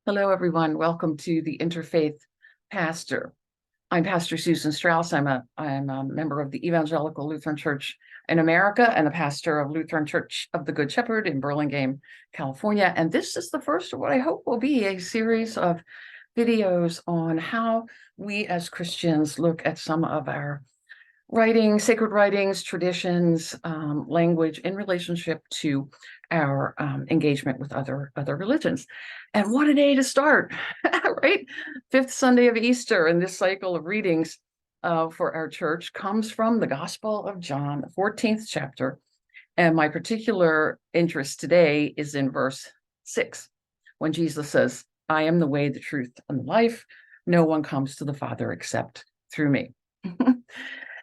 Hello, everyone. Welcome to the Interfaith Pastor. I'm Pastor Susan Strauss. I'm a member of the Evangelical Lutheran Church in America and a pastor of Lutheran Church of the Good Shepherd in Burlingame, California. And this is the first of what I hope will be a series of videos on how we as Christians look at some of our writings, sacred writings, traditions, language in relationship to our engagement with other religions. And what a day to start, right? Fifth Sunday of Easter, and this cycle of readings for our church comes from the Gospel of John, the 14th chapter. And my particular interest today is in verse 6, when Jesus says, "I am the way, the truth, and the life. No one comes to the Father except through me."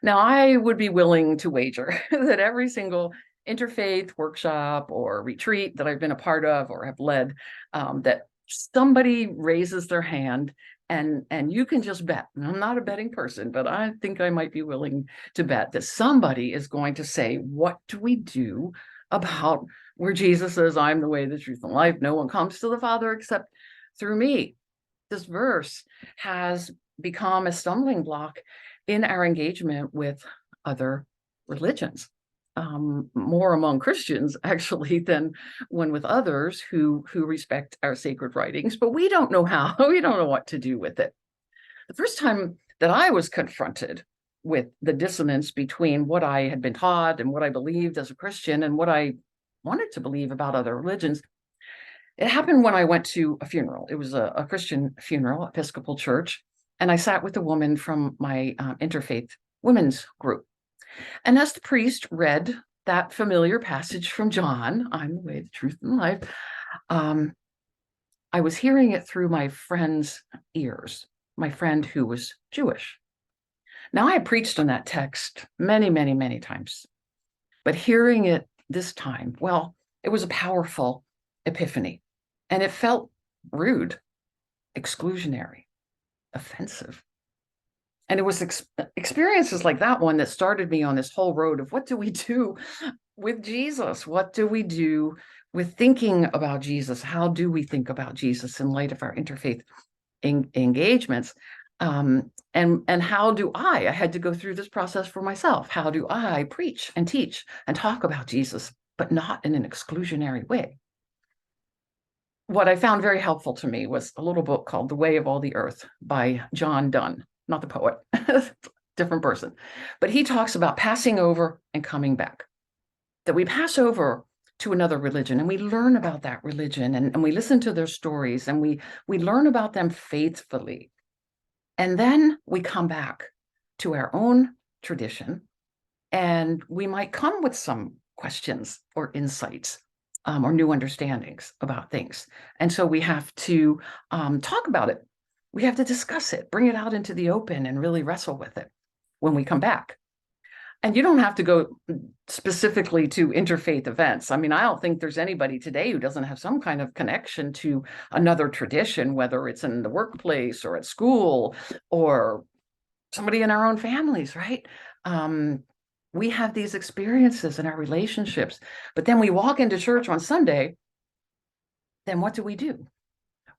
Now, I would be willing to wager that every single interfaith workshop or retreat that I've been a part of or have led, that somebody raises their hand, and you can just bet. And I'm not a betting person, but I think I might be willing to bet that somebody is going to say, what do we do about where Jesus says, "I'm the way, the truth, and life. No one comes to the Father except through me"? This verse has become a stumbling block in our engagement with other religions, more among Christians actually than when with others who respect our sacred writings, but we don't know how. We don't know what to do with it. The first time that I was confronted with the dissonance between what I had been taught and what I believed as a Christian and what I wanted to believe about other religions, it happened when I went to a funeral. It was a Christian funeral, Episcopal church, and I sat with a woman from my interfaith women's group. And as the priest read that familiar passage from John, "I'm the way, the truth, and the life," I was hearing it through my friend's ears, my friend who was Jewish. Now, I had preached on that text many, many, many times, but hearing it this time, well, it was a powerful epiphany, and it felt rude, exclusionary, offensive. And it was experiences like that one that started me on this whole road of what do we do with Jesus? What do we do with thinking about Jesus? How do we think about Jesus in light of our interfaith engagements? And how do I had to go through this process for myself. How do I preach and teach and talk about Jesus, but not in an exclusionary way? What I found very helpful to me was a little book called The Way of All the Earth by John Donne, not the poet, different person. But he talks about passing over and coming back, that we pass over to another religion and we learn about that religion and we listen to their stories and we learn about them faithfully. And then we come back to our own tradition and we might come with some questions or insights, or new understandings about things. And so we have to talk about it. We have to discuss it, bring it out into the open and really wrestle with it when we come back. And you don't have to go specifically to interfaith events. I mean, I don't think there's anybody today who doesn't have some kind of connection to another tradition, whether it's in the workplace or at school or somebody in our own families, right? We have these experiences in our relationships, but then we walk into church on Sunday, then what do we do?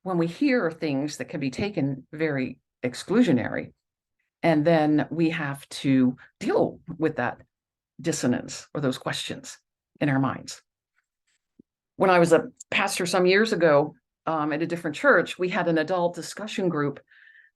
When we hear things that can be taken very exclusionary, and then we have to deal with that dissonance or those questions in our minds. When I was a pastor some years ago at a different church, we had an adult discussion group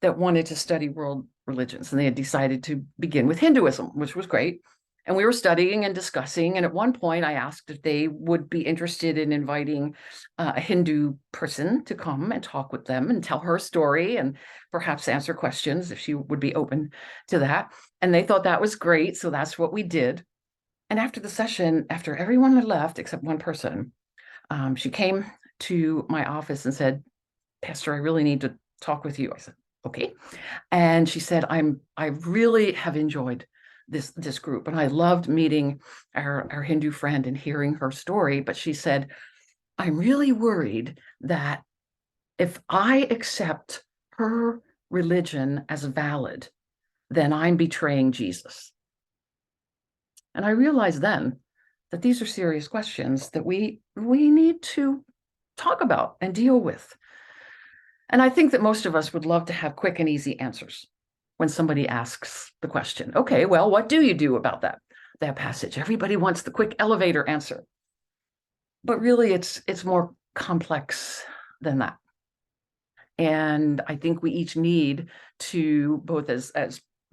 that wanted to study world religions, and they had decided to begin with Hinduism, which was great. And we were studying and discussing. And at one point, I asked if they would be interested in inviting a Hindu person to come and talk with them and tell her story and perhaps answer questions if she would be open to that. And they thought that was great. So that's what we did. And after the session, after everyone had left except one person, she came to my office and said, "Pastor, I really need to talk with you." I said, "Okay." And she said, I really have enjoyed this group, and I loved meeting our Hindu friend and hearing her story. But she said, "I'm really worried that if I accept her religion as valid, then I'm betraying Jesus." And I realized then that these are serious questions that we need to talk about and deal with. And I think that most of us would love to have quick and easy answers when somebody asks the question. Okay, well, what do you do about that passage? Everybody wants the quick elevator answer. But really, it's more complex than that. And I think we each need to, both as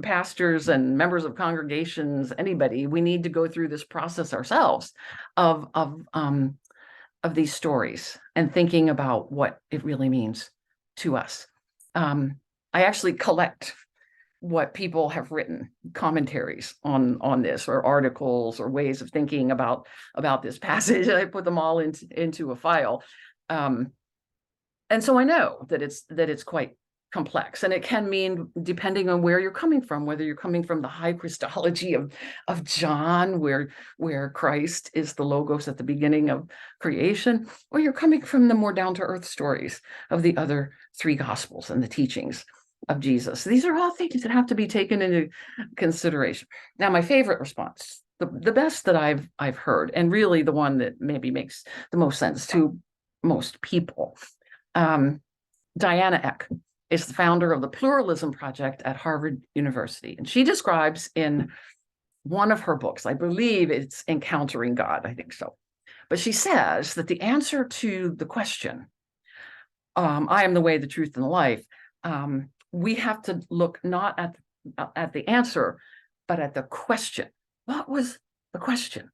pastors and members of congregations, anybody, we need to go through this process ourselves of these stories and thinking about what it really means to us. I actually collect what people have written, commentaries on this, or articles, or ways of thinking about this passage. I put them all into a file. And so I know that it's quite complex, and it can mean, depending on where you're coming from, whether you're coming from the high Christology of John, where Christ is the Logos at the beginning of creation, or you're coming from the more down-to-earth stories of the other three Gospels and the teachings of Jesus. These are all things that have to be taken into consideration. Now, my favorite response, the best that I've heard, and really the one that maybe makes the most sense to most people. Diana Eck is the founder of the Pluralism Project at Harvard University. And she describes in one of her books, I believe it's Encountering God, I think so. But she says that the answer to the question, I am the way, the truth, and the life, we have to look not at the answer, but at the question. What was the question?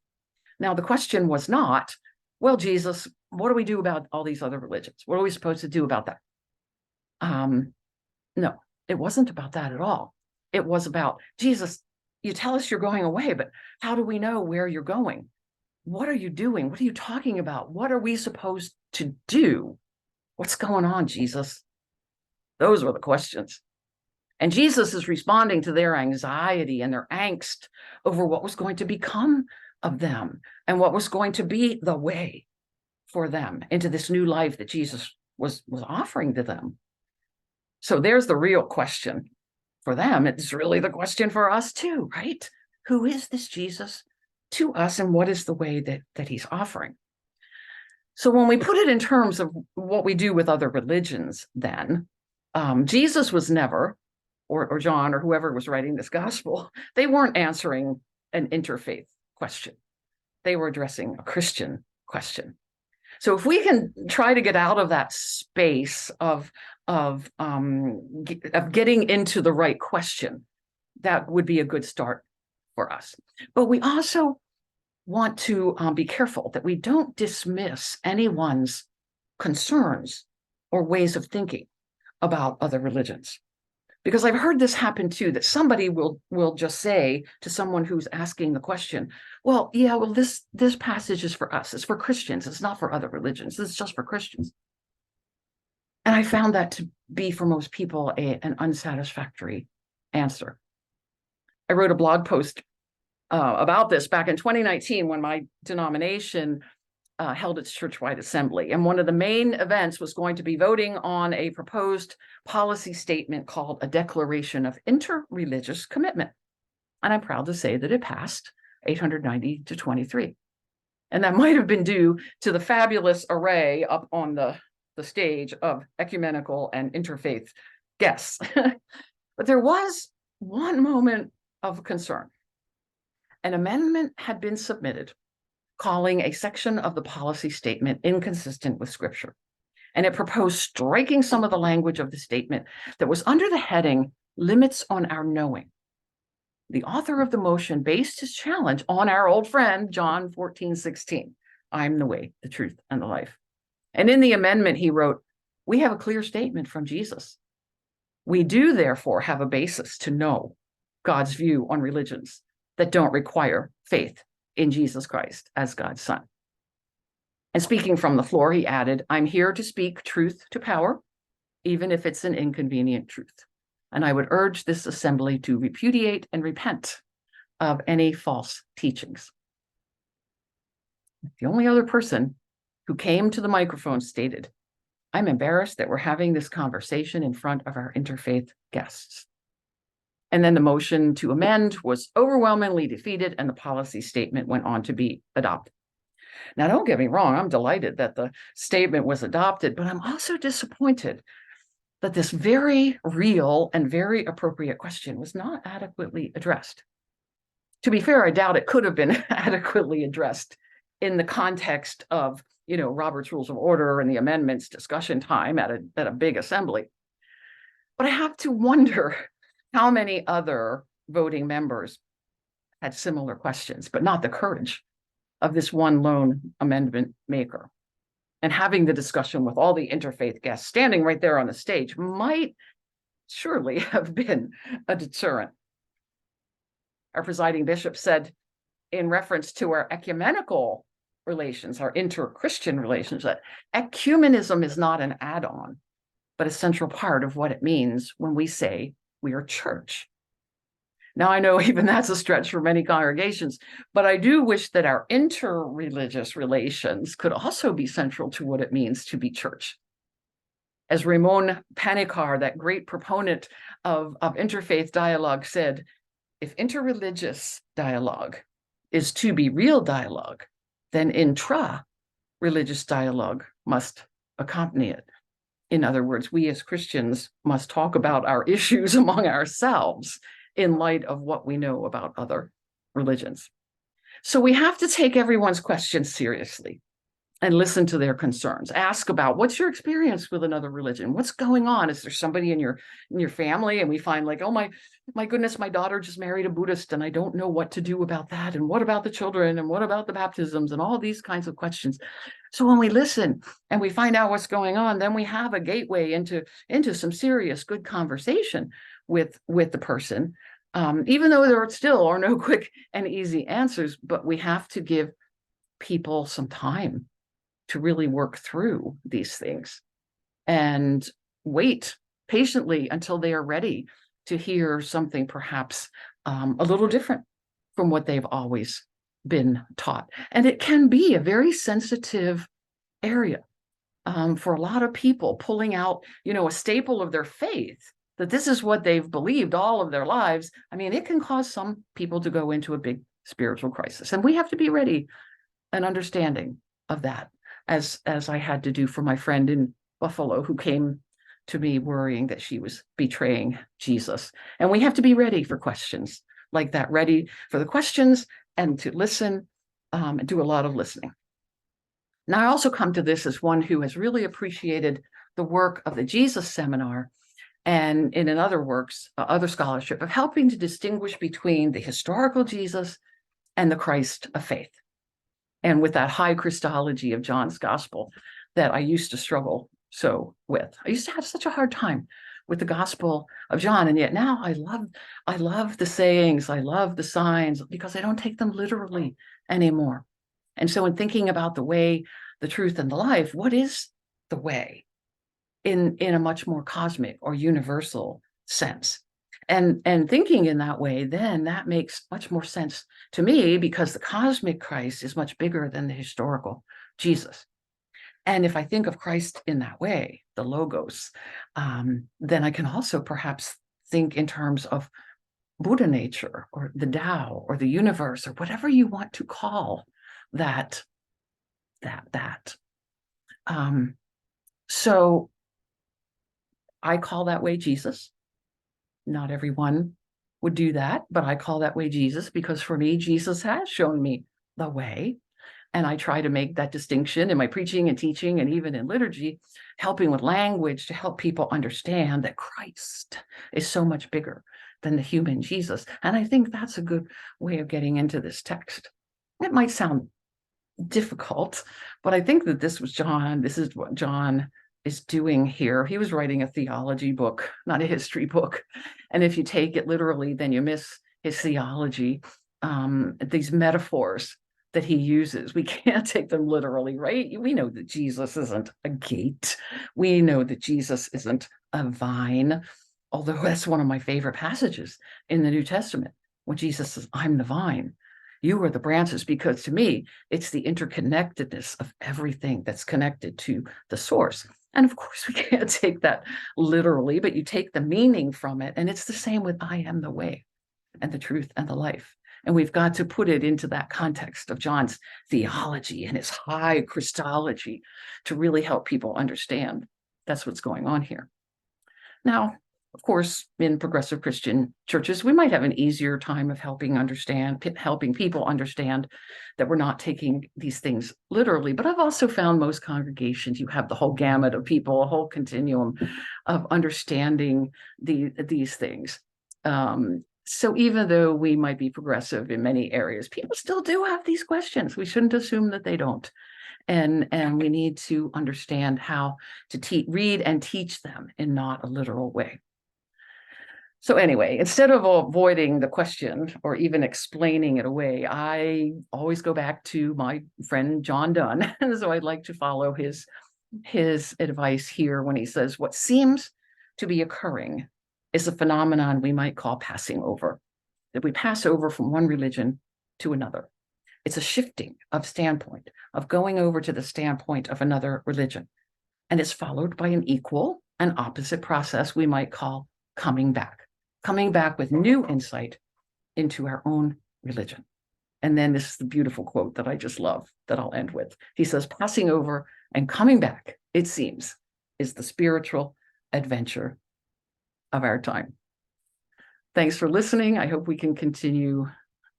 Now, the question was not, well, Jesus, what do we do about all these other religions? What are we supposed to do about that? No, it wasn't about that at all. It was about, Jesus, you tell us you're going away, but how do we know where you're going? What are you doing? What are you talking about? What are we supposed to do? What's going on, Jesus? Those were the questions. And Jesus is responding to their anxiety and their angst over what was going to become of them and what was going to be the way for them into this new life that Jesus was offering to them. So there's the real question for them. It's really the question for us too, right? Who is this Jesus to us, and what is the way that he's offering? So when we put it in terms of what we do with other religions, then Jesus was never, or John, or whoever was writing this gospel, they weren't answering an interfaith question. They were addressing a Christian question. So if we can try to get out of that space of getting into the right question, that would be a good start for us. But we also want to be careful that we don't dismiss anyone's concerns or ways of thinking about other religions. Because I've heard this happen too, that somebody will just say to someone who's asking the question, well, yeah, well, this passage is for us. It's for Christians. It's not for other religions. It's just for Christians. And I found that to be, for most people, an unsatisfactory answer. I wrote a blog post about this back in 2019 when my denomination held its churchwide assembly. And one of the main events was going to be voting on a proposed policy statement called a Declaration of Interreligious Commitment. And I'm proud to say that it passed 890 to 23. And that might have been due to the fabulous array up on the stage of ecumenical and interfaith guests. But there was one moment of concern. An amendment had been submitted calling a section of the policy statement inconsistent with Scripture. And it proposed striking some of the language of the statement that was under the heading, Limits on Our Knowing. The author of the motion based his challenge on our old friend, John 14:16. I'm the way, the truth, and the life. And in the amendment, he wrote, we have a clear statement from Jesus. We do, therefore, have a basis to know God's view on religions that don't require faith in Jesus Christ as God's Son. And speaking from the floor, he added, I'm here to speak truth to power, even if it's an inconvenient truth. And I would urge this assembly to repudiate and repent of any false teachings. The only other person who came to the microphone stated, I'm embarrassed that we're having this conversation in front of our interfaith guests. And then the motion to amend was overwhelmingly defeated, and the policy statement went on to be adopted. Now, don't get me wrong, I'm delighted that the statement was adopted, but I'm also disappointed that this very real and very appropriate question was not adequately addressed. To be fair, I doubt it could have been adequately addressed in the context of, Robert's Rules of Order and the amendments discussion time at a big assembly. But I have to wonder how many other voting members had similar questions, but not the courage of this one lone amendment maker. And having the discussion with all the interfaith guests standing right there on the stage might surely have been a deterrent. Our presiding bishop said, in reference to our ecumenical relations, our inter-Christian relations, that ecumenism is not an add-on, but a central part of what it means when we say we are church. Now, I know even that's a stretch for many congregations, but I do wish that our inter-religious relations could also be central to what it means to be church. As Ramon Panikkar, that great proponent of interfaith dialogue, said, if interreligious dialogue is to be real dialogue, then intra-religious dialogue must accompany it. In other words, we as Christians must talk about our issues among ourselves in light of what we know about other religions. So we have to take everyone's questions seriously and listen to their concerns. Ask about, what's your experience with another religion? What's going on? Is there somebody in your family? And we find like, oh my goodness, my daughter just married a Buddhist and I don't know what to do about that. And what about the children? And what about the baptisms? And all these kinds of questions. So when we listen and we find out what's going on, then we have a gateway into some serious, good conversation with the person, even though there still are no quick and easy answers, but we have to give people some time to really work through these things and wait patiently until they are ready to hear something perhaps a little different from what they've always been taught. And it can be a very sensitive area for a lot of people, pulling out, a staple of their faith, that this is what they've believed all of their lives. I mean, it can cause some people to go into a big spiritual crisis. And we have to be ready and understanding of that, as I had to do for my friend in Buffalo who came to me worrying that she was betraying Jesus. And we have to be ready for questions like that, ready for the questions and to listen and do a lot of listening. Now, I also come to this as one who has really appreciated the work of the Jesus Seminar and in other works, other scholarship, of helping to distinguish between the historical Jesus and the Christ of faith. And with that high Christology of John's gospel that I used to struggle so with. I used to have such a hard time with the gospel of John. And yet now I love the sayings, I love the signs, because I don't take them literally anymore. And so in thinking about the way, the truth, and the life, what is the way in a much more cosmic or universal sense? And thinking in that way, then that makes much more sense to me, because the cosmic Christ is much bigger than the historical Jesus. And if I think of Christ in that way, the Logos, then I can also perhaps think in terms of Buddha nature or the Tao or the universe or whatever you want to call that. So I call that way Jesus. Not everyone would do that, but I call that way Jesus because for me, Jesus has shown me the way. And I try to make that distinction in my preaching and teaching and even in liturgy, helping with language to help people understand that Christ is so much bigger than the human Jesus. And I think that's a good way of getting into this text. It might sound difficult, but I think that this is what John is doing here. He was writing a theology book, not a history book. And if you take it literally, then you miss his theology. These metaphors that he uses, we can't take them literally, right? We know that Jesus isn't a gate. We know that Jesus isn't a vine, although that's one of my favorite passages in the New Testament, when Jesus says, I'm the vine, you are the branches, because to me, it's the interconnectedness of everything that's connected to the source. And of course, we can't take that literally, but you take the meaning from it. And it's the same with I am the way and the truth and the life. And we've got to put it into that context of John's theology and his high Christology to really help people understand that's what's going on here. Now, of course, in progressive Christian churches, we might have an easier time of helping people understand that we're not taking these things literally. But I've also found most congregations, you have the whole gamut of people, a whole continuum of understanding these things. So even though we might be progressive in many areas, people still do have these questions. We shouldn't assume that they don't. And we need to understand how to read and teach them in not a literal way. So anyway, instead of avoiding the question or even explaining it away, I always go back to my friend John Donne. So I'd like to follow his advice here when he says, what seems to be occurring is a phenomenon we might call passing over, that we pass over from one religion to another. It's a shifting of standpoint, of going over to the standpoint of another religion. And it's followed by an equal and opposite process we might call coming back with new insight into our own religion. And then this is the beautiful quote that I just love that I'll end with. He says, passing over and coming back, it seems, is the spiritual adventure of our time. Thanks for listening. I hope we can continue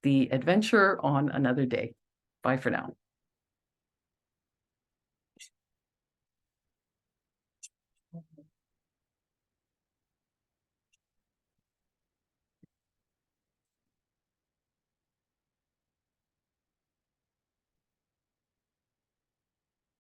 the adventure on another day. Bye for now.